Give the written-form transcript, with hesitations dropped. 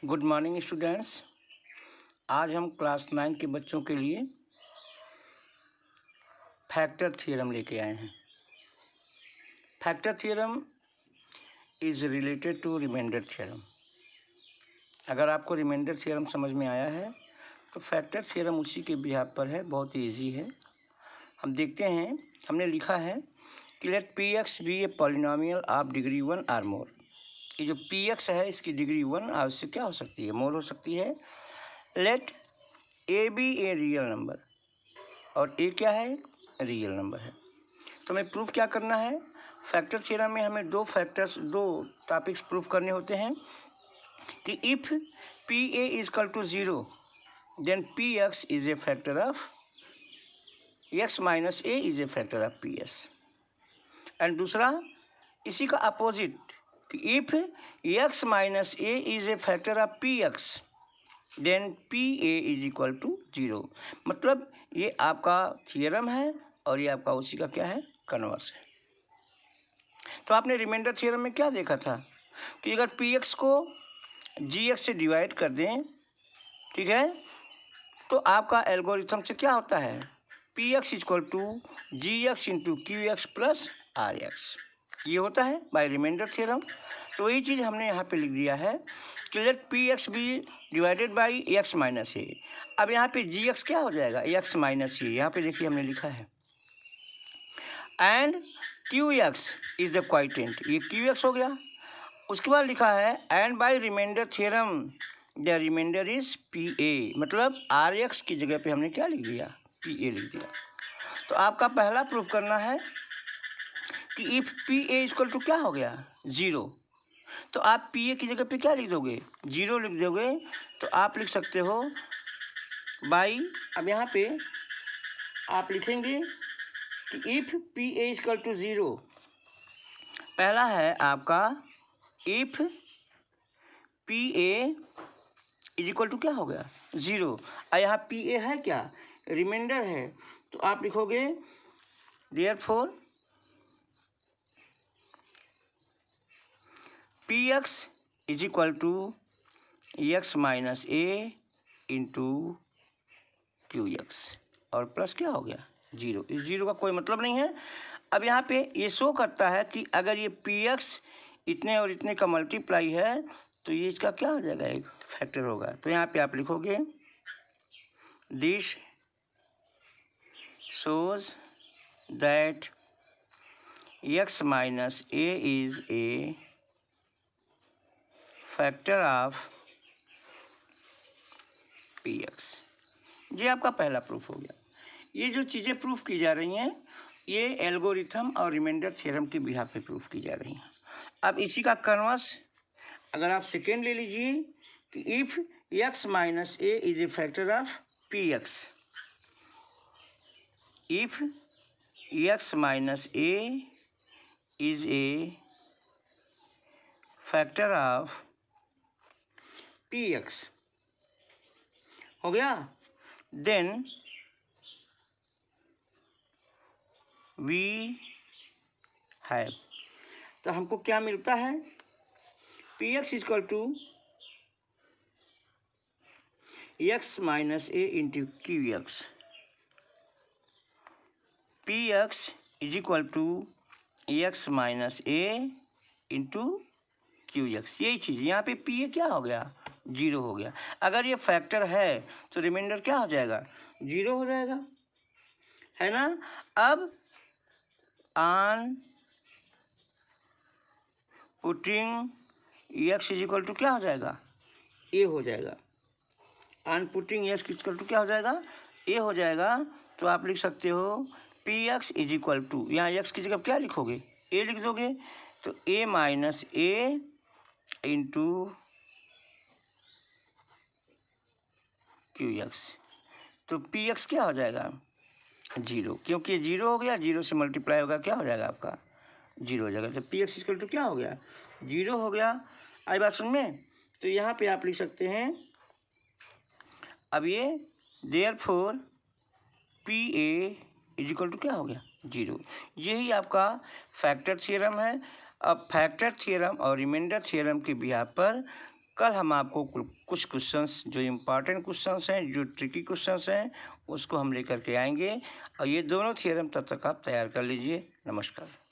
Good morning students. आज हम class 9 के बच्चों के लिए फैक्टर थ्योरम लेके आए हैं। Factor theorem is related to remainder theorem. अगर आपको रिमाइंडर थ्योरम समझ में आया है तो फैक्टर थ्योरम उसी के बिहाफ पर है, बहुत ईजी है। हम देखते हैं, हमने लिखा है कि let P x be a polynomial of degree 1 or more. ये जो पी एक्स है इसकी डिग्री 1 और उससे क्या हो सकती है, मोर हो सकती है। Let a be a real number, और ए क्या है, रियल नंबर है। तो हमें प्रूफ क्या करना है, फैक्टर थ्योरम में हमें दो टॉपिक्स प्रूफ करने होते हैं कि if p A is equal to 0 then p x is a factor of x minus a is a factor of p s. And दूसरा इसी का अपोजिट कि if x minus a is a factor of p x then p A is equal to 0। मतलब ये आपका theorem है और ये आपका उसी का क्या है, कन्वर्स है। तो आपने रिमाइंडर थियरम में क्या देखा था कि अगर पी एक्स को जी एक्स से डिवाइड कर दें, ठीक है, तो आपका एल्गोरिथम से क्या होता है, P x equal to g x into Q x plus r x, ये होता है बाय रिमाइंडर थ्योरम। तो वही चीज़ हमने यहाँ पे लिख दिया है कि let P x be divided by X minus A. अब यहाँ पे जी एक्स क्या हो जाएगा, एक्स माइनस ए, यहाँ पे देखिए हमने लिखा है। And Q X is the quotient, ये क्यू एक्स हो गया। उसके बाद लिखा है and by remainder theorem the remainder is P A, मतलब आर एक्स की जगह पे हमने क्या लिख दिया, पी ए लिख दिया। तो आपका पहला प्रूफ करना है कि if p a equal to क्या हो गया, 0, तो आप पी ए की जगह पे क्या लिख दोगे, 0 लिख दोगे। तो आप लिख सकते हो बाई, अब यहाँ पे आप लिखेंगे कि if p a equal to 0, पहला है आपका if p A is equal to क्या हो गया, 0, और यहाँ पी ए है क्या, रिमाइंडर है। तो आप लिखोगे therefore P x is equal to X minus A into Q X, और प्लस क्या हो गया, 0। इस 0 का कोई मतलब नहीं है। अब यहाँ पे ये शो करता है कि अगर ये पी एक्स इतने और इतने का मल्टीप्लाई है तो ये इसका क्या हो जाएगा, एक फैक्टर होगा। तो यहाँ पे आप लिखोगे this shows that x minus a is a factor of p x. ये आपका पहला प्रूफ हो गया। ये जो चीज़ें प्रूफ की जा रही हैं ये एल्गोरिथम और रिमाइंडर थ्योरम के बिहाफ पे प्रूफ की जा रही हैं। अब इसी का कन्वर्स अगर आप सेकेंड ले लीजिए कि if x minus a is a factor of p x, if x minus a is a factor of p x हो गया, देन वी हैव, तो हमको क्या मिलता है, P x equal to X minus A into Q X, P x is equal to X minus A into Q X. यही चीज़ यहाँ पे पी ए क्या हो गया, 0 हो गया। अगर ये फैक्टर है तो रिमाइंडर क्या हो जाएगा, 0 हो जाएगा, है ना। अब on putting X is equal to क्या हो जाएगा, ए हो जाएगा। On putting X equal to क्या हो जाएगा, ए हो जाएगा। तो आप लिख सकते हो P x is equal to, यहाँ एक्स की जगह क्या लिखोगे, ए लिख दोगे। तो A minus A into Q X, तो पी एक्स क्या हो जाएगा, 0, क्योंकि ये 0 हो गया, 0 से मल्टीप्लाई होगा क्या हो जाएगा आपका, 0 हो जाएगा। तो पी एक्स इक्वल टू क्या हो गया, 0 हो गया। आई बात सुन में। तो यहाँ पे आप लिख सकते हैं अब ये therefore P A is equal to क्या हो गया, 0। यही आपका फैक्टर थ्योरम है। अब फैक्टर थ्योरम और रिमाइंडर थ्योरम के बिहाफ पर कल हम आपको कुछ क्वेश्चंस, जो इम्पॉर्टेंट क्वेश्चंस हैं, जो ट्रिकी क्वेश्चंस हैं, उसको हम लेकर के आएंगे। और ये दोनों थ्योरम तब तक आप तैयार कर लीजिए। नमस्कार।